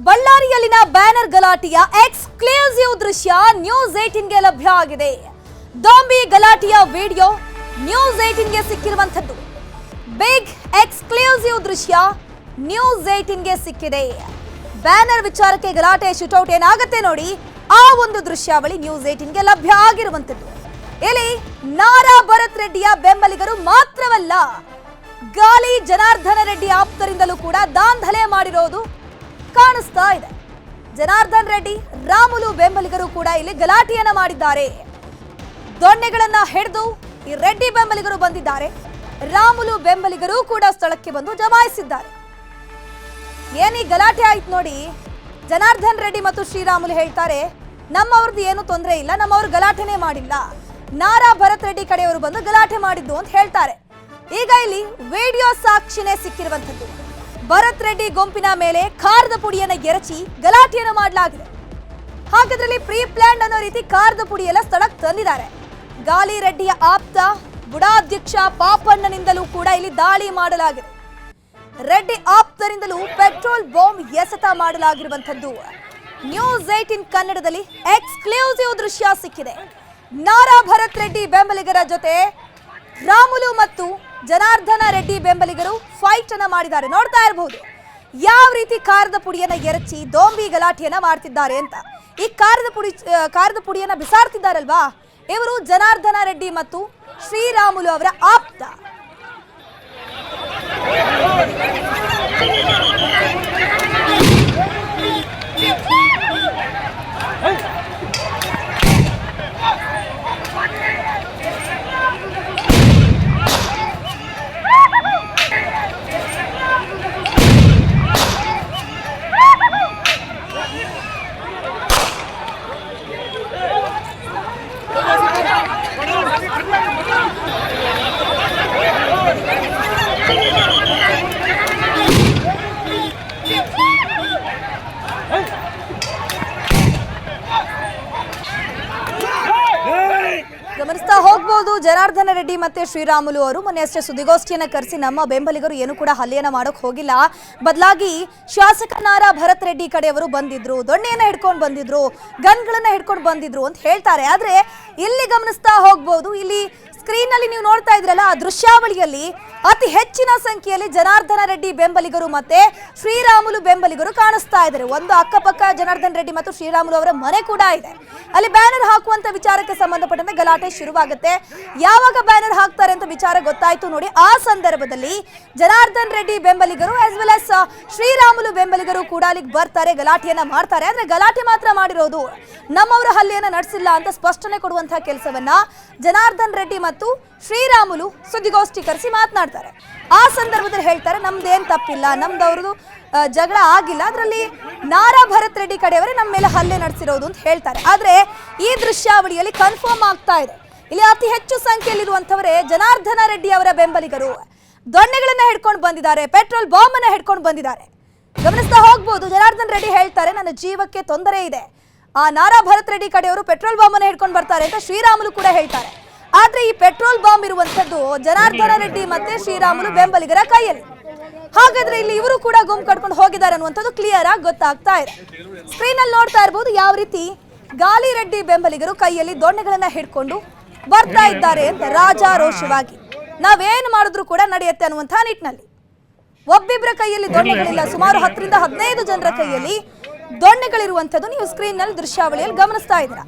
ಬಳ್ಳಾರಿಯಲ್ಲಿನ banner ಗಲಾಟೆಯ exclusive ದೃಶ್ಯ news 18 ಗೆ ಲಭ್ಯ ಆಗಿದೆ. ದೊಂಬಿ ಗಲಾಟೆಯ ವಿಡಿಯೋ ನ್ಯೂಸ್ 18 ಗೆ ಸಿಕ್ಕಿರುವಂತದ್ದು. ಬಿಗ್ ಎಕ್ಸ್ಕ್ಲೂಸಿವ್ ದೃಶ್ಯ ನ್ಯೂಸ್ 18 ಗೆ ಸಿಕ್ಕಿದೆ. ಬ್ಯಾನರ್ ವಿಚಾರಕ್ಕೆ ಗಲಾಟೆ ಶೂಟೌಟ್ ಏನಾಗುತ್ತೆ ನೋಡಿ, ಆ ಒಂದು ದೃಶ್ಯಾವಳಿ ನ್ಯೂಸ್ 18 ಗೆ ಲಭ್ಯ ಆಗಿರುವಂತದ್ದು. ಇಲ್ಲಿ ನಾರಾ ಭರತ್ ರೆಡ್ಡಿಯ ಬೆಂಬಲಿಗರು ಮಾತ್ರವಲ್ಲ, ಗಾಲಿ ಜನಾರ್ದನ ರೆಡ್ಡಿ ಆಪ್ತರಿಂದಲೂ ಕೂಡ ದಾಂಧಲೆ ಮಾಡಿರೋದು ಕಾಣಿಸ್ತಾ ಇದೆ. ಜನಾರ್ದನ್ ರೆಡ್ಡಿ ರಾಮುಲು ಬೆಂಬಲಿಗರು ಕೂಡ ಇಲ್ಲಿ ಗಲಾಟೆಯನ್ನ ಮಾಡಿದ್ದಾರೆ. ದೊಣ್ಣೆಗಳನ್ನ ಹಿಡಿದು ಈ ರೆಡ್ಡಿ ಬೆಂಬಲಿಗರು ಬಂದಿದ್ದಾರೆ. ರಾಮುಲು ಬೆಂಬಲಿಗರು ಕೂಡ ಸ್ಥಳಕ್ಕೆ ಬಂದು ಜಮಾಯಿಸಿದ್ದಾರೆ. ಏನಿ ಗಲಾಟೆ ಆಯ್ತು ನೋಡಿ. ಜನಾರ್ದನ್ ರೆಡ್ಡಿ ಮತ್ತು ಶ್ರೀರಾಮುಲು ಹೇಳ್ತಾರೆ, ನಮ್ಮವ್ರದ್ದು ಏನು ತೊಂದರೆ ಇಲ್ಲ, ನಮ್ಮವ್ರು ಗಲಾಟೆನೇ ಮಾಡಿಲ್ಲ, ನಾರಾ ಭರತ್ ರೆಡ್ಡಿ ಕಡೆಯವರು ಬಂದು ಗಲಾಟೆ ಮಾಡಿದ್ದು ಅಂತ ಹೇಳ್ತಾರೆ. ಈಗ ಇಲ್ಲಿ ವಿಡಿಯೋ ಸಾಕ್ಷಿನೇ ಸಿಕ್ಕಿರುವಂತದ್ದು. ಭರತ್ ರೆಡ್ಡಿ ಗುಂಪಿನ ಮೇಲೆ ಖಾರದ ಪುಡಿಯನ್ನ ಎರಚಿ ಗಲಾಟೆಯನ್ನು ಮಾಡಲಾಗಿದೆ. ಹಾಗಾದ್ರಲ್ಲಿ ಪ್ರೀ ಪ್ಲಾನ್ ಅನ್ನೋ ರೀತಿ ಖಾರದ ಪುಡಿ ಎಲ್ಲ ಸ್ಥಳಕ್ಕೆ ತಂದಿದ್ದಾರೆ. ಗಾಲಿ ರೆಡ್ಡಿಯ ಆಪ್ತ ಬುಡಾಧ್ಯಕ್ಷ ಪಾಪಣ್ಣನಿಂದಲೂ ಕೂಡ ಇಲ್ಲಿ ದಾಳಿ ಮಾಡಲಾಗಿದೆ. ರೆಡ್ಡಿ ಆಪ್ತರಿಂದಲೂ ಪೆಟ್ರೋಲ್ ಬಾಂಬ್ ಎಸೆತ ಮಾಡಲಾಗಿರುವಂತದ್ದು. ನ್ಯೂಸ್ 18 ಕನ್ನಡದಲ್ಲಿ ಎಕ್ಸ್ಕ್ಲೂಸಿವ್ ದೃಶ್ಯ ಸಿಕ್ಕಿದೆ. ನಾರಾ ಭರತ್ ರೆಡ್ಡಿ ಬೆಂಬಲಿಗರ ಜೊತೆ ರಾಮುಲು ಮತ್ತು ಜನಾರ್ದನ ರೆಡ್ಡಿ ಬೆಂಬಲಿಗರು ಫೈಟ್ ಅನ್ನ ಮಾಡಿದ್ದಾರೆ. ನೋಡ್ತಾ ಇರಬಹುದು ಯಾವ ರೀತಿ ಖಾರದ ಪುಡಿಯನ್ನ ಎರಚಿ ದೊಂಬಿ ಗಲಾಟೆಯನ್ನ ಮಾಡ್ತಿದ್ದಾರೆ ಅಂತ. ಈ ಖಾರದ ಪುಡಿಯನ್ನ ಬಿಸಾಡ್ತಿದ್ದಾರಲ್ವಾ, ಇವರು ಜನಾರ್ದನ ರೆಡ್ಡಿ ಮತ್ತು ಶ್ರೀರಾಮುಲು ಅವರ ಆಪ್ತ. ಗಮನಿಸ್ತಾ ಹೋಗ್ಬೋದು, ಜನಾರ್ದನ ರೆಡ್ಡಿ ಮತ್ತೆ ಶ್ರೀರಾಮುಲು ಅವರು ಮೊನ್ನೆ ಅಷ್ಟೇ ಸುದ್ದಿಗೋಷ್ಠಿಯನ್ನ ಕರೆಸಿ ನಮ್ಮ ಬೆಂಬಲಿಗರು ಏನು ಕೂಡ ಹಲ್ಲೆಯನ್ನ ಮಾಡೋಕ್ ಹೋಗಿಲ್ಲ, ಬದಲಾಗಿ ಶಾಸಕ ನಾರಾ ಭರತ್ ರೆಡ್ಡಿ ಕಡೆಯವರು ಬಂದಿದ್ರು, ದೊಣ್ಣೆಯನ್ನ ಹಿಡ್ಕೊಂಡು ಬಂದಿದ್ರು, ಗನ್ಗಳನ್ನ ಹಿಡ್ಕೊಂಡು ಬಂದಿದ್ರು ಅಂತ ಹೇಳ್ತಾರೆ. ಆದ್ರೆ ಇಲ್ಲಿ ಗಮನಿಸ್ತಾ ಹೋಗ್ಬೋದು, ಇಲ್ಲಿ ಸ್ಕ್ರೀನ್ ನಲ್ಲಿ ನೀವು ನೋಡ್ತಾ ಇದ್ರಲ್ಲ, ಆ ದೃಶ್ಯಾವಳಿಯಲ್ಲಿ ಅತಿ ಹೆಚ್ಚಿನ ಸಂಖ್ಯೆಯಲ್ಲಿ ಜನಾರ್ದನ ರೆಡ್ಡಿ ಬೆಂಬಲಿಗರು ಮತ್ತೆ ಶ್ರೀರಾಮುಲು ಬೆಂಬಲಿಗರು ಕಾಣಿಸ್ತಾ ಇದ್ದಾರೆ. ಒಂದು ಅಕ್ಕಪಕ್ಕ ಜನಾರ್ದನ್ ರೆಡ್ಡಿ ಮತ್ತು ಶ್ರೀರಾಮುಲು ಅವರ ಮನೆ ಕೂಡ ಇದೆ. ಅಲ್ಲಿ ಬ್ಯಾನರ್ ಹಾಕುವಂತ ವಿಚಾರಕ್ಕೆ ಸಂಬಂಧಪಟ್ಟಂತೆ ಗಲಾಟೆ ಶುರುವಾಗುತ್ತೆ. ಯಾವಾಗ ಬ್ಯಾನರ್ ಹಾಕ್ತಾರೆ ಅಂತ ವಿಚಾರ ಗೊತ್ತಾಯ್ತು ನೋಡಿ, ಆ ಸಂದರ್ಭದಲ್ಲಿ ಜನಾರ್ದನ್ ರೆಡ್ಡಿ ಬೆಂಬಲಿಗರು ಆಸ್ ವೆಲ್ ಆಸ್ ಶ್ರೀರಾಮುಲು ಬೆಂಬಲಿಗರು ಕೂಡ ಅಲ್ಲಿಗೆ ಬರ್ತಾರೆ, ಗಲಾಟೆಯನ್ನ ಮಾಡ್ತಾರೆ. ಆದ್ರೆ ಗಲಾಟೆ ಮಾತ್ರ ಮಾಡಿರೋದು, ನಮ್ಮವರ ಹಲ್ಲೆಯನ್ನ ನಡೆಸಿಲ್ಲ ಅಂತ ಸ್ಪಷ್ಟನೆ ಕೊಡುವಂತಹ ಕೆಲಸವನ್ನ ಜನಾರ್ದನ್ ರೆಡ್ಡಿ ಮತ್ತು ಶ್ರೀರಾಮುಲು ಸುದ್ದಿಗೋಷ್ಠಿ ಕರೆಸಿ ಮಾತನಾಡ್ತಾರೆ. ಆ ಸಂದರ್ಭದಲ್ಲಿ ಹೇಳ್ತಾರೆ, ನಮ್ದೇನ್ ತಪ್ಪಿಲ್ಲ, ನಮ್ದವ್ರದ್ದು ಜಗಳ ಆಗಿಲ್ಲ, ಅದರಲ್ಲಿ ನಾರಾ ಭರತ್ ರೆಡ್ಡಿ ಕಡೆಯವರೇ ನಮ್ಮ ಮೇಲೆ ಹಲ್ಲೆ ನಡೆಸಿರೋದು ಅಂತ ಹೇಳ್ತಾರೆ. ಆದ್ರೆ ಈ ದೃಶ್ಯಾವಳಿಯಲ್ಲಿ ಕನ್ಫರ್ಮ್ ಆಗ್ತಾ ಇದೆ, ಇಲ್ಲಿ ಅತಿ ಹೆಚ್ಚು ಸಂಖ್ಯೆಯಲ್ಲಿರುವಂತವರೇ ಜನಾರ್ದನ ರೆಡ್ಡಿ ಅವರ ಬೆಂಬಲಿಗರು. ದೊಣ್ಣೆಗಳನ್ನ ಹಿಡ್ಕೊಂಡು ಬಂದಿದ್ದಾರೆ, ಪೆಟ್ರೋಲ್ ಬಾಂಬ್ ಅನ್ನ ಹಿಡ್ಕೊಂಡು ಬಂದಿದ್ದಾರೆ. ಗಮನಿಸ್ತಾ ಹೋಗ್ಬೋದು, ಜನಾರ್ದನ್ ರೆಡ್ಡಿ ಹೇಳ್ತಾರೆ, ನನ್ನ ಜೀವಕ್ಕೆ ತೊಂದರೆ ಇದೆ, ಆ ನಾರಾ ಭರತ್ ರೆಡ್ಡಿ ಕಡೆಯವರು ಪೆಟ್ರೋಲ್ ಬಾಂಬ್ ಅನ್ನ ಹಿಡ್ಕೊಂಡು ಬರ್ತಾರೆ ಅಂತ ಶ್ರೀರಾಮುಲು ಕೂಡ ಹೇಳ್ತಾರೆ. ಆದ್ರೆ ಈ ಪೆಟ್ರೋಲ್ ಬಾಂಬ್ ಇರುವಂತದ್ದು ಜನಾರ್ದನ ರೆಡ್ಡಿ ಮತ್ತೆ ಶ್ರೀರಾಮುಲು ಬೆಂಬಲಿಗರ ಕೈಯಲ್ಲಿ. ಹಾಗಾದ್ರೆ ಇಲ್ಲಿ ಇವರು ಕೂಡ ಗುಂಪು ಕಟ್ಕೊಂಡು ಹೋಗಿದ್ದಾರೆ ಅನ್ನುವಂಥದ್ದು ಕ್ಲಿಯರ್ ಆಗಿ ಗೊತ್ತಾಗ್ತಾ ಇದೆ. ಸ್ಕ್ರೀನ್ ಅಲ್ಲಿ ನೋಡ್ತಾ ಇರಬಹುದು ಯಾವ ರೀತಿ ಗಾಲಿ ರೆಡ್ಡಿ ಬೆಂಬಲಿಗರು ಕೈಯಲ್ಲಿ ದೊಣ್ಣೆಗಳನ್ನ ಹಿಡ್ಕೊಂಡು ಬರ್ತಾ ಇದ್ದಾರೆ ಅಂತ ರಾಜಾರೋಷವಾಗಿ. ನಾವೇನು ಮಾಡಿದ್ರು ಕೂಡ ನಡೆಯುತ್ತೆ ಅನ್ನುವಂತಹ ನಿಟ್ಟಿನಲ್ಲಿ ಒಬ್ಬಿಬ್ಬರ ಕೈಯಲ್ಲಿ ದೊಣ್ಣೆಗಳಿಲ್ಲ, ಸುಮಾರು 10 ರಿಂದ 15 ಜನರ ಕೈಯಲ್ಲಿ ದೊಣ್ಣೆಗಳಿರುವಂಥದ್ದು ನೀವು ಸ್ಕ್ರೀನ್ ನಲ್ಲಿ ದೃಶ್ಯಾವಳಿಯಲ್ಲಿ ಗಮನಿಸ್ತಾ ಇದ್ದೀರಾ.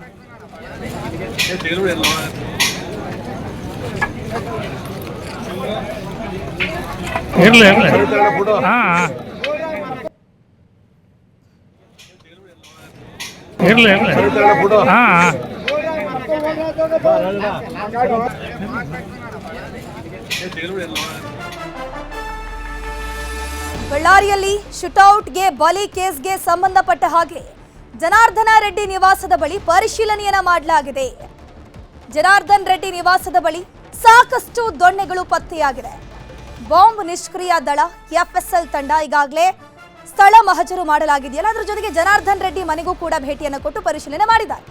ಬಳ್ಳಾರಿಯಲ್ಲಿ ಶೂಟೌಟ್ಗೆ ಬಲಿ ಕೇಸ್ಗೆ ಸಂಬಂಧಪಟ್ಟ ಹಾಗೆ ಜನಾರ್ದನ ರೆಡ್ಡಿ ನಿವಾಸದ ಬಳಿ ಪರಿಶೀಲನೆಯನ್ನ ಮಾಡಲಾಗಿದೆ. ಜನಾರ್ದನ್ ರೆಡ್ಡಿ ನಿವಾಸದ ಬಳಿ ಸಾಕಷ್ಟು ದೊಣ್ಣೆಗಳು ಪತ್ತೆಯಾಗಿದೆ. ಬಾಂಬ್ ನಿಷ್ಕ್ರಿಯ ದಳ ಎಫ್ಎಸ್ಎಲ್ ತಂಡ ಈಗಾಗಲೇ ಸ್ಥಳ ಮಹಜರು ಮಾಡಲಾಗಿದೆಯಲ್ಲ, ಅದರ ಜೊತೆಗೆ ಜನಾರ್ದನ್ ರೆಡ್ಡಿ ಮನೆಗೂ ಕೂಡ ಭೇಟಿಯನ್ನು ಕೊಟ್ಟು ಪರಿಶೀಲನೆ ಮಾಡಿದ್ದಾರೆ.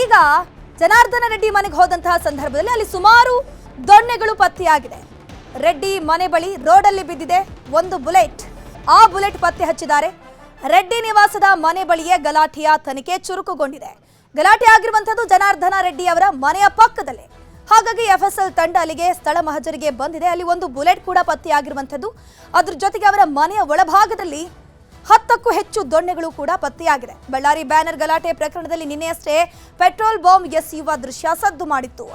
ಈಗ ಜನಾರ್ದನ ರೆಡ್ಡಿ ಮನೆಗೆ ಹೋದಂತಹ ಸಂದರ್ಭದಲ್ಲಿ ಅಲ್ಲಿ ಸುಮಾರು ದೊಣ್ಣೆಗಳು ಪತ್ತೆಯಾಗಿದೆ. ರೆಡ್ಡಿ ಮನೆ ಬಳಿ ರೋಡಲ್ಲಿ ಬಿದ್ದಿದೆ ಒಂದು ಬುಲೆಟ್, ಆ ಬುಲೆಟ್ ಪತ್ತೆ ಹಚ್ಚಿದ್ದಾರೆ. ರೆಡ್ಡಿ ನಿವಾಸದ ಮನೆ ಬಳಿಯೇ ಗಲಾಟೆಯ ತನಿಖೆ ಚುರುಕುಗೊಂಡಿದೆ. ಗಲಾಟೆ ಆಗಿರುವಂತದ್ದು ಜನಾರ್ದನ ರೆಡ್ಡಿ ಅವರ ಮನೆಯ ಪಕ್ಕದಲ್ಲೇ. ಹಾಗಾಗಿ ಎಫ್ಎಸ್ಎಲ್ ತಂಡ ಅಲ್ಲಿಗೆ ಸ್ಥಳ ಮಹಜರಿಗೆ ಬಂದಿದೆ. ಅಲ್ಲಿ ಒಂದು ಬುಲೆಟ್ ಕೂಡ ಪತ್ತೆಯಾಗಿರುವಂತದ್ದು. ಅದ್ರ ಜೊತೆಗೆ ಅವರ ಮನೆಯ ಒಳಭಾಗದಲ್ಲಿ 10ಕ್ಕೂ ಹೆಚ್ಚು ದೊಣ್ಣೆಗಳು ಕೂಡ ಪತ್ತೆಯಾಗಿದೆ. ಬಳ್ಳಾರಿ ಬ್ಯಾನರ್ ಗಲಾಟೆ ಪ್ರಕರಣದಲ್ಲಿ ನಿನ್ನೆಯಷ್ಟೇ ಪೆಟ್ರೋಲ್ ಬಾಂಬ್ ಎಸೆಯುವ ದೃಶ್ಯ ಸದ್ದು ಮಾಡಿತ್ತು.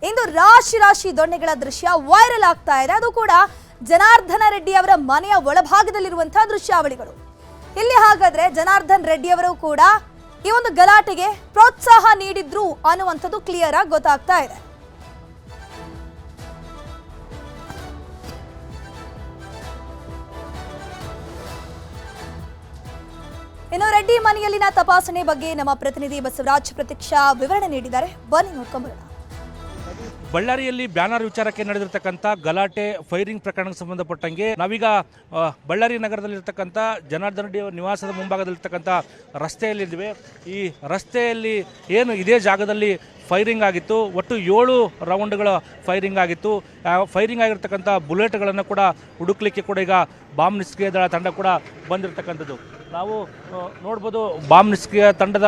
ಇಂದು ರಾಶಿ ರಾಶಿ ದೊಣ್ಣೆಗಳ ದೃಶ್ಯ ವೈರಲ್ ಆಗ್ತಾ ಇದೆ. ಅದು ಕೂಡ ಜನಾರ್ದನ ರೆಡ್ಡಿ ಅವರ ಮನೆಯ ಒಳಭಾಗದಲ್ಲಿರುವಂತಹ ದೃಶ್ಯಾವಳಿಗಳು. ಇಲ್ಲಿ ಹಾಗಾದ್ರೆ ಜನಾರ್ದನ್ ರೆಡ್ಡಿ ಅವರು ಕೂಡ ಈ ಒಂದು ಗಲಾಟೆಗೆ ಪ್ರೋತ್ಸಾಹ ನೀಡಿದ್ರು ಅನ್ನುವಂಥದ್ದು ಕ್ಲಿಯರ್ ಆಗಿ ಗೊತ್ತಾಗ್ತಾ ಇದೆ. ಇನ್ನು ರೆಡ್ಡಿ ಮನೆಯಲ್ಲಿನ ತಪಾಸಣೆ ಬಗ್ಗೆ ನಮ್ಮ ಪ್ರತಿನಿಧಿ ಬಸವರಾಜ್ ಪ್ರತೀಕ್ಷಾ ವಿವರಣೆ ನೀಡಿದ್ದಾರೆ. ಬನ್ನಿ ನೋಡ್ಕೊಂಡ್ಬರೋಣ. ಬಳ್ಳಾರಿಯಲ್ಲಿ ಬ್ಯಾನರ್ ವಿಚಾರಕ್ಕೆ ನಡೆದಿರ್ತಕ್ಕಂಥ ಗಲಾಟೆ ಫೈರಿಂಗ್ ಪ್ರಕರಣಕ್ಕೆ ಸಂಬಂಧಪಟ್ಟಂಗೆ ನಾವೀಗ ಬಳ್ಳಾರಿ ನಗರದಲ್ಲಿರ್ತಕ್ಕಂಥ ಜನಾರ್ದನ ರೆಡ್ಡಿ ನಿವಾಸದ ಮುಂಭಾಗದಲ್ಲಿರ್ತಕ್ಕಂಥ ರಸ್ತೆಯಲ್ಲಿದ್ದೀವಿ. ಈ ರಸ್ತೆಯಲ್ಲಿ ಏನು ಇದೇ ಜಾಗದಲ್ಲಿ ಫೈರಿಂಗ್ ಆಗಿತ್ತು. ಒಟ್ಟು 7 ರೌಂಡ್ಗಳ ಫೈರಿಂಗ್ ಆಗಿತ್ತು. ಫೈರಿಂಗ್ ಆಗಿರ್ತಕ್ಕಂಥ ಬುಲೆಟ್ಗಳನ್ನು ಕೂಡ ಹುಡುಕ್ಲಿಕ್ಕೆ ಕೂಡ ಈಗ ಬಾಂಬ್ ನಿಷ್ಕ್ರಿಯ ದಳ ತಂಡ ಕೂಡ ಬಂದಿರತಕ್ಕಂಥದ್ದು ನಾವು ನೋಡ್ಬೋದು. ಬಾಂಬ್ ನಿಷ್ಕ್ರಿಯ ತಂಡದ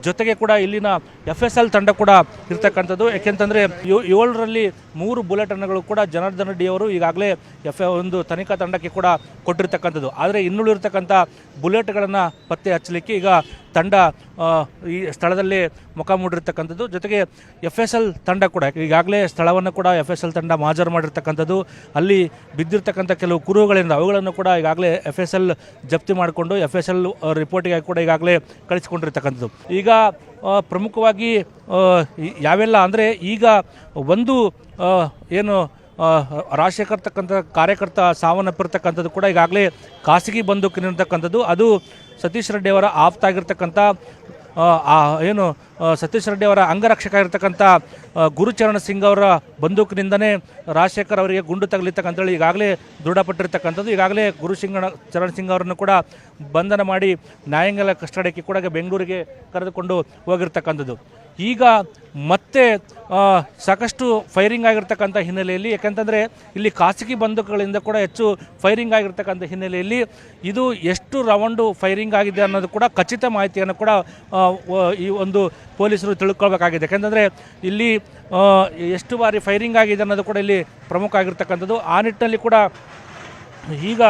ಜೊತೆಗೆ ಕೂಡ ಇಲ್ಲಿನ ಎಫ್ಎಸ್ಎಲ್ ತಂಡ ಕೂಡ ಇರ್ತಕ್ಕಂಥದ್ದು. ಯಾಕೆಂತಂದರೆ 7ರಲ್ಲಿ 3 ಬುಲೆಟನ್ನುಗಳು ಕೂಡ ಜನಾರ್ದನ ರೆಡ್ಡಿ ಅವರು ಈಗಾಗಲೇ ಒಂದು ತನಿಖಾ ತಂಡಕ್ಕೆ ಕೂಡ ಕೊಟ್ಟಿರ್ತಕ್ಕಂಥದ್ದು. ಆದರೆ ಇನ್ನುಳಿರ್ತಕ್ಕಂಥ ಬುಲೆಟ್ಗಳನ್ನು ಪತ್ತೆ ಹಚ್ಚಲಿಕ್ಕೆ ಈಗ ತಂಡ ಈ ಸ್ಥಳದಲ್ಲಿ ಮುಖ ಮೂಡಿರ್ತಕ್ಕಂಥದ್ದು. ಜೊತೆಗೆ ಎಫ್ಎಸ್ಎಲ್ ತಂಡ ಕೂಡ ಈಗಾಗಲೇ ಸ್ಥಳವನ್ನು ಕೂಡ ಎಫ್ಎಸ್ಎಲ್ ತಂಡ ಮಹಾಜರು ಮಾಡಿರ್ತಕ್ಕಂಥದ್ದು. ಅಲ್ಲಿ ಬಿದ್ದಿರ್ತಕ್ಕಂಥ ಕೆಲವು ಕುರುಹುಗಳಿಂದ ಅವುಗಳನ್ನು ಕೂಡ ಈಗಾಗಲೇ ಎಫ್ಎಸ್ಎಲ್ ಜಪ್ತಿ ಮಾಡಿಕೊಂಡು ಎಫ್ಎಸ್ಎಲ್ ರಿಪೋರ್ಟಿಗೆ ಕೂಡ ಈಗಾಗಲೇ ಕಳಿಸಿಕೊಂಡಿರ್ತಕ್ಕಂಥದ್ದು. ಈಗ ಪ್ರಮುಖವಾಗಿ ಯಾವೆಲ್ಲ ಅಂದರೆ ಈಗ ಒಂದು ಏನು ರಾಜಶೇಖರ್ತಕ್ಕಂಥ ಕಾರ್ಯಕರ್ತ ಸಾವನ್ನಪ್ಪಿರ್ತಕ್ಕಂಥದ್ದು ಕೂಡ ಈಗಾಗಲೇ ಖಾಸಗಿ ಬಂದೂಕಿನಿರ್ತಕ್ಕಂಥದ್ದು. ಅದು ಸತೀಶ್ ರೆಡ್ಡಿ ಅವರ ಆಪ್ತಾಗಿರ್ತಕ್ಕಂಥ ಏನು ಸತೀಶ್ ರೆಡ್ಡಿ ಅವರ ಅಂಗರಕ್ಷಕ ಇರತಕ್ಕಂಥ ಗುರುಚರಣ್ ಸಿಂಗ್ ಅವರ ಬಂದೂಕಿನಿಂದನೇ ರಾಜಶೇಖರ್ ಅವರಿಗೆ ಗುಂಡು ತಗಲಿರ್ತಕ್ಕಂಥೇಳಿ ಈಗಾಗಲೇ ದೃಢಪಟ್ಟಿರ್ತಕ್ಕಂಥದ್ದು. ಈಗಾಗಲೇ ಚರಣ್ ಸಿಂಗ್ ಅವರನ್ನು ಕೂಡ ಬಂಧನ ಮಾಡಿ ನ್ಯಾಯಾಂಗ ಕಸ್ಟಡಿಗೆ ಕೂಡ ಬೆಂಗಳೂರಿಗೆ ಕರೆದುಕೊಂಡು ಹೋಗಿರ್ತಕ್ಕಂಥದ್ದು. ಈಗ ಮತ್ತೆ ಸಾಕಷ್ಟು ಫೈರಿಂಗ್ ಆಗಿರ್ತಕ್ಕಂಥ ಹಿನ್ನೆಲೆಯಲ್ಲಿ, ಯಾಕೆಂತಂದರೆ ಇಲ್ಲಿ ಖಾಸಗಿ ಬಂದೂಕುಗಳಿಂದ ಕೂಡ ಹೆಚ್ಚು ಫೈರಿಂಗ್ ಆಗಿರ್ತಕ್ಕಂಥ ಹಿನ್ನೆಲೆಯಲ್ಲಿ ಇದು ಎಷ್ಟು ರೌಂಡು ಫೈರಿಂಗ್ ಆಗಿದೆ ಅನ್ನೋದು ಕೂಡ ಖಚಿತ ಮಾಹಿತಿಯನ್ನು ಕೂಡ ಈ ಒಂದು ಪೊಲೀಸರು ತಿಳ್ಕೊಳ್ಬೇಕಾಗಿದೆ. ಯಾಕೆಂತಂದರೆ ಇಲ್ಲಿ ಎಷ್ಟು ಬಾರಿ ಫೈರಿಂಗ್ ಆಗಿದೆ ಅನ್ನೋದು ಕೂಡ ಇಲ್ಲಿ ಪ್ರಮುಖ ಆಗಿರ್ತಕ್ಕಂಥದ್ದು. ಆ ನಿಟ್ಟಿನಲ್ಲಿ ಕೂಡ ಈಗ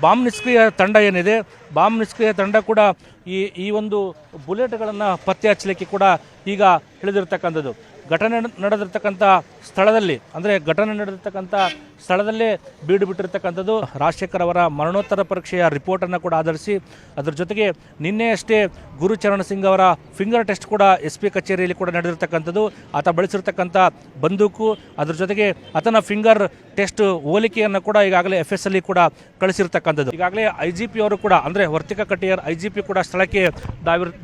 ಬಾಂಬ್ ನಿಷ್ಕ್ರಿಯ ತಂಡ ಏನಿದೆ, ಬಾಂಬ್ ನಿಷ್ಕ್ರಿಯ ತಂಡ ಕೂಡ ಈ ಒಂದು ಬುಲೆಟ್ಗಳನ್ನು ಪತ್ತೆ ಹಚ್ಚಲಿಕ್ಕೆ ಕೂಡ ಈಗ ಇಳಿದಿರ್ತಕ್ಕಂಥದ್ದು. ಘಟನೆ ನಡೆದಿರ್ತಕ್ಕಂಥ ಸ್ಥಳದಲ್ಲಿ ಅಂದರೆ ಘಟನೆ ನಡೆದಿರ್ತಕ್ಕಂಥ ಸ್ಥಳದಲ್ಲೇ ಬೀಡು ಬಿಟ್ಟಿರ್ತಕ್ಕಂಥದ್ದು. ರಾಜಶೇಖರ್ ಅವರ ಮರಣೋತ್ತರ ಪರೀಕ್ಷೆಯ ರಿಪೋರ್ಟನ್ನು ಕೂಡ ಆಧರಿಸಿ ಅದರ ಜೊತೆಗೆ ನಿನ್ನೆಯಷ್ಟೇ ಗುರುಚರಣ್ ಸಿಂಗ್ ಅವರ ಫಿಂಗರ್ ಟೆಸ್ಟ್ ಕೂಡ SP ಕಚೇರಿಯಲ್ಲಿ ಕೂಡ ನಡೆದಿರ್ತಕ್ಕಂಥದ್ದು. ಆತ ಬಳಸಿರ್ತಕ್ಕಂಥ ಬಂದೂಕು ಅದರ ಜೊತೆಗೆ ಆತನ ಫಿಂಗರ್ ಟೆಸ್ಟ್ ಹೋಲಿಕೆಯನ್ನು ಕೂಡ ಈಗಾಗಲೇ FSL ಕೂಡ ಕಳಿಸಿರ್ತಕ್ಕಂಥದ್ದು. ಈಗಾಗಲೇ IGP ಅವರು ಕೂಡ ಅಂದರೆ ವರ್ತಿಕ ಕಟಿಯರ್ IGP ಕೂಡ ಸ್ಥಳಕ್ಕೆ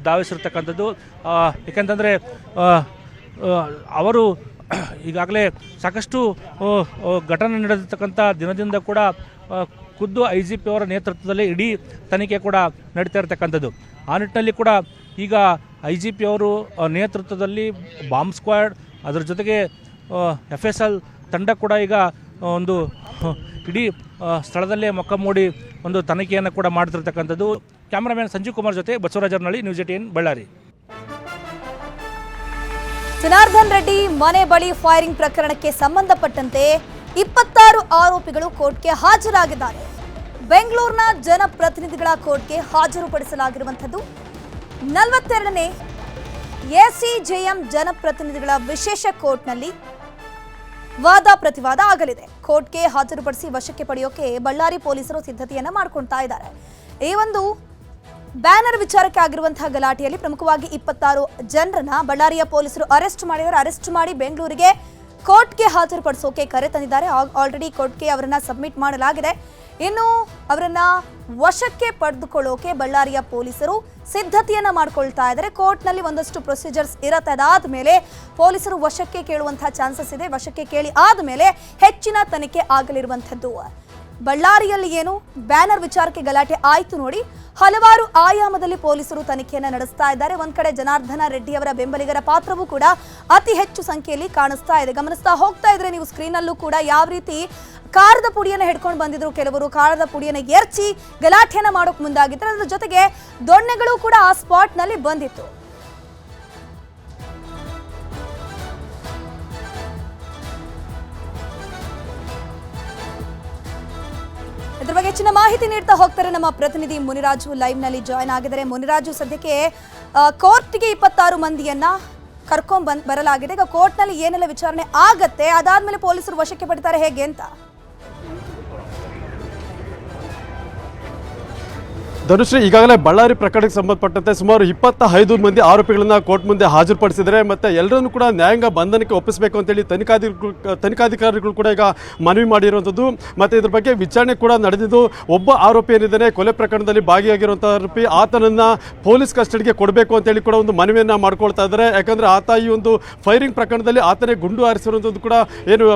ಧಾವಿಸಿರ್ತಕ್ಕಂಥದ್ದು. ಏಕೆಂತಂದರೆ ಅವರು ಈಗಾಗಲೇ ಸಾಕಷ್ಟು ಘಟನೆ ನಡೆದಿರ್ತಕ್ಕಂಥ ದಿನದಿಂದ ಕೂಡ ಖುದ್ದು IGP ಅವರ ನೇತೃತ್ವದಲ್ಲಿ ಇಡೀ ತನಿಖೆ ಕೂಡ ನಡೀತಾ ಇರತಕ್ಕಂಥದ್ದು. ಆ ನಿಟ್ಟಿನಲ್ಲಿ ಕೂಡ ಈಗ IGP ಅವರು ನೇತೃತ್ವದಲ್ಲಿ ಬಾಂಬ್ ಸ್ಕ್ವಾಡ್ ಅದರ ಜೊತೆಗೆ FSL ತಂಡ ಕೂಡ ಈಗ ಒಂದು ಇಡೀ ಸ್ಥಳದಲ್ಲೇ ಮೊಕ್ಕ ಮೂಡಿ ಒಂದು ತನಿಖೆಯನ್ನು ಕೂಡ ಮಾಡ್ತಿರ್ತಕ್ಕಂಥದ್ದು. ಕ್ಯಾಮ್ರಾಮನ್ ಸಂಜೀವ್ ಕುಮಾರ್ ಜೊತೆ ಬಸವರಾಜ್ ಅರ್ನಳ್ಳಿ, ನ್ಯೂಸ್ 18 ಬಳ್ಳಾರಿ. ಜನಾರ್ದನ್ ರೆಡ್ಡಿ ಮನೆ ಬಳಿ ಫೈರಿಂಗ್ ಪ್ರಕರಣಕ್ಕೆ ಸಂಬಂಧಪಟ್ಟಂತೆ 26 ಆರೋಪಿಗಳು ಕೋರ್ಟ್ಗೆ ಹಾಜರಾಗಿದ್ದಾರೆ. ಬೆಂಗಳೂರಿನ ಜನಪ್ರತಿನಿಧಿಗಳ ಕೋರ್ಟ್ಗೆ ಹಾಜರುಪಡಿಸಲಾಗಿರುವಂಥದ್ದು 42ನೇ ACJM ಜನಪ್ರತಿನಿಧಿಗಳ ವಿಶೇಷ ಕೋರ್ಟ್ನಲ್ಲಿ ವಾದ ಪ್ರತಿವಾದ ಆಗಲಿದೆ. ಕೋರ್ಟ್ಗೆ ಹಾಜರುಪಡಿಸಿ ವಶಕ್ಕೆ ಪಡೆಯೋಕೆ ಬಳ್ಳಾರಿ ಪೊಲೀಸರು ಸಿದ್ಧತೆಯನ್ನ ಮಾಡ್ಕೊಳ್ತಾ ಇದ್ದಾರೆ. ಈ ಒಂದು ಬ್ಯಾನರ್ ವಿಚಾರಕ್ಕೆ ಆಗಿರುವಂತಹ ಗಲಾಟೆಯಲ್ಲಿ ಪ್ರಮುಖವಾಗಿ 26 ಜನರನ್ನ ಬಳ್ಳಾರಿಯ ಪೊಲೀಸರು ಅರೆಸ್ಟ್ ಮಾಡಿದ್ದಾರೆ. ಅರೆಸ್ಟ್ ಮಾಡಿ ಬೆಂಗಳೂರಿಗೆ ಕೋರ್ಟ್ಗೆ ಹಾಜರುಪಡಿಸೋಕೆ ಕರೆ ತಂದಿದ್ದಾರೆ. ಆಲ್ರೆಡಿ ಕೋರ್ಟ್ಗೆ ಅವರನ್ನ ಸಬ್ಮಿಟ್ ಮಾಡಲಾಗಿದೆ. ಇನ್ನು ಅವರನ್ನ ವಶಕ್ಕೆ ಪಡೆದುಕೊಳ್ಳೋಕೆ ಬಳ್ಳಾರಿಯ ಪೊಲೀಸರು ಸಿದ್ಧತೆಯನ್ನ ಮಾಡ್ಕೊಳ್ತಾ ಇದ್ದಾರೆ. ಕೋರ್ಟ್ನಲ್ಲಿ ಒಂದಷ್ಟು ಪ್ರೊಸೀಜರ್ಸ್ ಇರುತ್ತೆ. ಅದಾದ್ಮೇಲೆ ಪೊಲೀಸರು ವಶಕ್ಕೆ ಕೇಳುವಂತಹ ಚಾನ್ಸಸ್ ಇದೆ. ವಶಕ್ಕೆ ಕೇಳಿ ಆದ್ಮೇಲೆ ಹೆಚ್ಚಿನ ತನಿಖೆ ಆಗಲಿರುವಂಥದ್ದು. ಬಳ್ಳಾರಿಯಲ್ಲಿ ಏನು ಬ್ಯಾನರ್ ವಿಚಾರಕ್ಕೆ ಗಲಾಟೆ ಆಯ್ತು ನೋಡಿ. ಹಲವಾರು ಆಯಾಮದಲ್ಲಿ ಪೊಲೀಸರು ತನಿಖೆಯನ್ನ ನಡೆಸ್ತಾ ಇದ್ದಾರೆ. ಒಂದ್ ಕಡೆ ಜನಾರ್ದನ ರೆಡ್ಡಿ ಅವರ ಬೆಂಬಲಿಗರ ಪಾತ್ರವೂ ಕೂಡ ಅತಿ ಹೆಚ್ಚು ಸಂಖ್ಯೆಯಲ್ಲಿ ಕಾಣಿಸ್ತಾ ಇದೆ. ಗಮನಿಸ್ತಾ ಹೋಗ್ತಾ ಇದ್ರೆ ನೀವು ಸ್ಕ್ರೀನ್ ಅಲ್ಲೂ ಕೂಡ ಯಾವ ರೀತಿ ಕಾರದ ಪುಡಿಯನ್ನು ಹಿಡ್ಕೊಂಡು ಬಂದಿದ್ರು, ಕೆಲವರು ಕಾರದ ಪುಡಿಯನ್ನು ಎರಚಿ ಗಲಾಟೆಯನ್ನ ಮಾಡೋಕ್ ಮುಂದಾಗಿದ್ರು. ಅದರ ಜೊತೆಗೆ ದೊಣ್ಣೆಗಳು ಕೂಡ ಆ ಸ್ಪಾಟ್ ನಲ್ಲಿ ಬಂದಿತ್ತು. ಇದ್ರ ಬಗ್ಗೆ ಹೆಚ್ಚಿನ ಮಾಹಿತಿ ನೀಡ್ತಾ ಹೋಗ್ತಾರೆ ನಮ್ಮ ಪ್ರತಿನಿಧಿ ಮುನಿರಾಜು ಲೈವ್ ನಲ್ಲಿ ಜಾಯ್ನ್ ಆಗಿದ್ದಾರೆ. ಮುನಿರಾಜು, ಸದ್ಯಕ್ಕೆ ಕೋರ್ಟ್ಗೆ 26 ಮಂದಿಯನ್ನ ಕರ್ಕೊಂಡ್ ಬರಲಾಗಿದೆ. ಈಗ ಕೋರ್ಟ್ ನಲ್ಲಿ ಏನೆಲ್ಲ ವಿಚಾರಣೆ ಆಗತ್ತೆ, ಅದಾದ್ಮೇಲೆ ಪೊಲೀಸರು ವಶಕ್ಕೆ ಪಡಿತಾರೆ ಹೇಗೆ ಅಂತ? ಧನುಶ್ರೀ, ಈಗಾಗಲೇ ಬಳ್ಳಾರಿ ಪ್ರಕರಣಕ್ಕೆ ಸಂಬಂಧಪಟ್ಟಂತೆ ಸುಮಾರು 25 ಮಂದಿ ಆರೋಪಿಗಳನ್ನ ಕೋರ್ಟ್ ಮುಂದೆ ಹಾಜರುಪಡಿಸಿದರೆ ಮತ್ತೆ ಎಲ್ಲರನ್ನೂ ಕೂಡ ನ್ಯಾಯಾಂಗ ಬಂಧನಕ್ಕೆ ಒಪ್ಪಿಸಬೇಕು ಅಂತೇಳಿ ತನಿಖಾಧಿಕಾರಿಗಳು ಕೂಡ ಈಗ ಮನವಿ ಮಾಡಿರುವಂಥದ್ದು. ಮತ್ತೆ ಇದ್ರ ಬಗ್ಗೆ ವಿಚಾರಣೆ ಕೂಡ ನಡೆದಿದ್ದು. ಒಬ್ಬ ಆರೋಪಿ ಏನಿದ್ದಾನೆ, ಕೊಲೆ ಪ್ರಕರಣದಲ್ಲಿ ಭಾಗಿಯಾಗಿರುವಂಥ ಆರೋಪಿ, ಆತನನ್ನ ಪೊಲೀಸ್ ಕಸ್ಟಡಿಗೆ ಕೊಡಬೇಕು ಅಂತೇಳಿ ಕೂಡ ಒಂದು ಮನವಿಯನ್ನ ಮಾಡ್ಕೊಳ್ತಾ ಇದ್ದಾರೆ. ಯಾಕಂದ್ರೆ ಆತ ಈ ಒಂದು ಫೈರಿಂಗ್ ಪ್ರಕರಣದಲ್ಲಿ ಆತನೇ ಗುಂಡು ಹಾರಿಸಿರುವಂಥದ್ದು ಕೂಡ ಏನು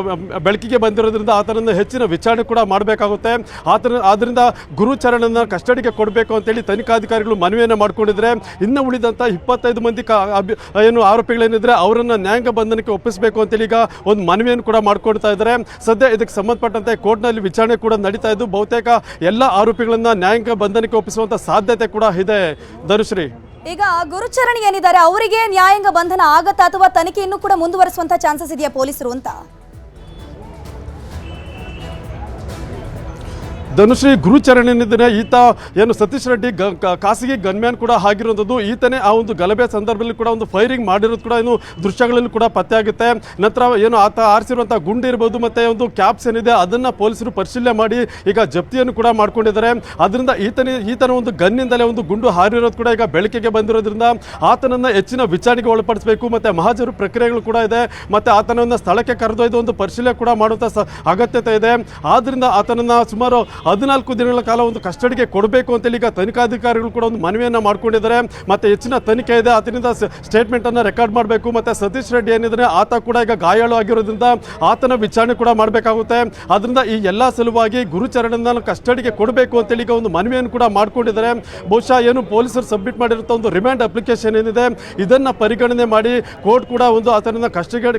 ಬೆಳಕಿಗೆ ಬಂದಿರೋದ್ರಿಂದ ಆತನನ್ನು ಹೆಚ್ಚಿನ ವಿಚಾರಣೆ ಕೂಡ ಮಾಡಬೇಕಾಗುತ್ತೆ. ಆದ್ರಿಂದ ಗುರುಚರಣನ್ನ ಕಸ್ಟಡಿಗೆ ಕೊಡಬೇಕು ಅಂತೇಳಿ ತನಿಖಾಧಿಕಾರಿಗಳು ಮನವಿಯನ್ನು ಮಾಡಿಕೊಂಡಿದ್ರೆ, ಇನ್ನು ಉಳಿದಂಥ 25 ಮಂದಿ ಏನು ಆರೋಪಿಗಳೇನಿದ್ರೆ ಅವರನ್ನ ನ್ಯಾಯಾಂಗ ಬಂಧನಕ್ಕೆ ಒಪ್ಪಿಸಬೇಕು ಅಂತೇಳಿ ಈಗ ಒಂದು ಮನವಿಯನ್ನು ಕೂಡ ಮಾಡ್ಕೊಡ್ತಾ ಇದ್ದಾರೆ. ಸದ್ಯ ಇದಕ್ಕೆ ಸಂಬಂಧಪಟ್ಟಂತೆ ಕೋರ್ಟ್ನಲ್ಲಿ ವಿಚಾರಣೆ ಕೂಡ ನಡೀತಾ ಇದ್ದು, ಬಹುತೇಕ ಎಲ್ಲ ಆರೋಪಿಗಳನ್ನ ನ್ಯಾಯಾಂಗ ಬಂಧನಕ್ಕೆ ಒಪ್ಪಿಸುವಂತ ಸಾಧ್ಯತೆ ಕೂಡ ಇದೆ. ಧನುಶ್ರೀ, ಈಗ ಗುರುಚರಣ್ ಏನಿದ್ದಾರೆ ಅವರಿಗೆ ನ್ಯಾಯಾಂಗ ಬಂಧನ ಆಗತ್ತಾ ಅಥವಾ ತನಿಖೆ ಇನ್ನೂ ಕೂಡ ಮುಂದುವರಿಸುವಂತ ಚಾನ್ಸಸ್ ಇದೆಯಾ ಪೊಲೀಸರು ಅಂತ? ಧನುಶ್ರೀ, ಗುರುಚರಣ್ ಏನಿದ್ದಾನೆ ಈತ ಏನು ಸತೀಶ್ ರೆಡ್ಡಿ ಖಾಸಗಿ ಗನ್ಮ್ಯಾನ್ ಕೂಡ ಆಗಿರುವಂಥದ್ದು. ಈತನೇ ಆ ಒಂದು ಗಲಭೆ ಸಂದರ್ಭದಲ್ಲಿ ಕೂಡ ಒಂದು ಫೈರಿಂಗ್ ಮಾಡಿರೋದು ಕೂಡ ಏನು ದೃಶ್ಯಗಳಲ್ಲಿ ಕೂಡ ಪತ್ತೆ ಆಗುತ್ತೆ. ನಂತರ ಏನು ಆತ ಆರಿಸಿರುವಂಥ ಗುಂಡು ಇರ್ಬೋದು ಮತ್ತೆ ಒಂದು ಕ್ಯಾಪ್ಸ್ ಏನಿದೆ ಅದನ್ನು ಪೊಲೀಸರು ಪರಿಶೀಲನೆ ಮಾಡಿ ಈಗ ಜಪ್ತಿಯನ್ನು ಕೂಡ ಮಾಡ್ಕೊಂಡಿದ್ದಾರೆ. ಅದರಿಂದ ಈತನ ಒಂದು ಗನ್ನಿಂದಲೇ ಒಂದು ಗುಂಡು ಹಾರಿರೋದು ಕೂಡ ಈಗ ಬೆಳಕಿಗೆ ಬಂದಿರೋದ್ರಿಂದ ಆತನನ್ನು ಹೆಚ್ಚಿನ ವಿಚಾರಣೆಗೆ ಒಳಪಡಿಸಬೇಕು. ಮತ್ತು ಮಹಾಜರು ಪ್ರಕ್ರಿಯೆಗಳು ಕೂಡ ಇದೆ. ಮತ್ತು ಆತನನ್ನು ಸ್ಥಳಕ್ಕೆ ಕರೆದೊಯ್ದು ಒಂದು ಪರಿಶೀಲನೆ ಕೂಡ ಮಾಡುವಂಥ ಅಗತ್ಯತೆ ಇದೆ. ಆದ್ದರಿಂದ ಆತನನ್ನು ಸುಮಾರು 14 ದಿನಗಳ ಕಾಲ ಒಂದು ಕಸ್ಟಡಿಗೆ ಕೊಡಬೇಕು ಅಂತೇಳಿ ಈಗ ತನಿಖಾಧಿಕಾರಿಗಳು ಕೂಡ ಒಂದು ಮನವಿಯನ್ನು ಮಾಡ್ಕೊಂಡಿದ್ದಾರೆ. ಮತ್ತೆ ಹೆಚ್ಚಿನ ತನಿಖೆ ಇದೆ, ಆತನಿಂದ ಸ್ಟೇಟ್ಮೆಂಟನ್ನು ರೆಕಾರ್ಡ್ ಮಾಡಬೇಕು. ಮತ್ತು ಸತೀಶ್ ರೆಡ್ಡಿ ಏನಿದ್ರೆ ಆತ ಕೂಡ ಈಗ ಗಾಯಾಳು ಆಗಿರೋದ್ರಿಂದ ಆತನ ವಿಚಾರಣೆ ಕೂಡ ಮಾಡಬೇಕಾಗುತ್ತೆ. ಅದರಿಂದ ಈ ಎಲ್ಲ ಸಲುವಾಗಿ ಗುರುಚರಣನ್ನ ಕಸ್ಟಡಿಗೆ ಕೊಡಬೇಕು ಅಂತೇಳಿ ಈಗ ಒಂದು ಮನವಿಯನ್ನು ಕೂಡ ಮಾಡ್ಕೊಂಡಿದ್ದಾರೆ. ಬಹುಶಃ ಏನು ಪೊಲೀಸರು ಸಬ್ಮಿಟ್ ಮಾಡಿರುವಂಥ ಒಂದು ರಿಮ್ಯಾಂಡ್ ಅಪ್ಲಿಕೇಶನ್ ಏನಿದೆ ಇದನ್ನು ಪರಿಗಣನೆ ಮಾಡಿ ಕೋರ್ಟ್ ಕೂಡ ಒಂದು ಆತನನ್ನು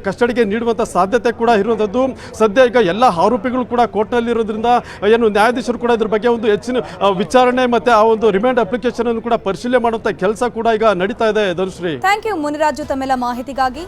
ಕಸ್ಟಡಿಗೆ ನೀಡುವಂಥ ಸಾಧ್ಯತೆ ಕೂಡ ಇರುವಂಥದ್ದು. ಸದ್ಯ ಈಗ ಎಲ್ಲ ಆರೋಪಿಗಳು ಕೂಡ ಕೋರ್ಟ್ನಲ್ಲಿ ಇರೋದ್ರಿಂದ ಏನು ನ್ಯಾಯಾಧೀಶರು ಕೂಡ ಇದ್ರ ಬಗ್ಗೆ ಒಂದು ಹೆಚ್ಚಿನ ವಿಚಾರಣೆ ಮತ್ತೆ ಆ ಒಂದು ರಿಮ್ಯಾಂಡ್ ಅಪ್ಲಿಕೇಶನ್ ಅನ್ನು ಕೂಡ ಪರಿಶೀಲನೆ ಮಾಡುವಂತ ಕೆಲಸ ಕೂಡ ಈಗ ನಡೀತಾ ಇದೆ. ಧನುಶ್ರೀ, ಥ್ಯಾಂಕ್ ಯು ಮುನಿರಾಜು ತಮ್ಮೆಲ್ಲ ಮಾಹಿತಿಗಾಗಿ.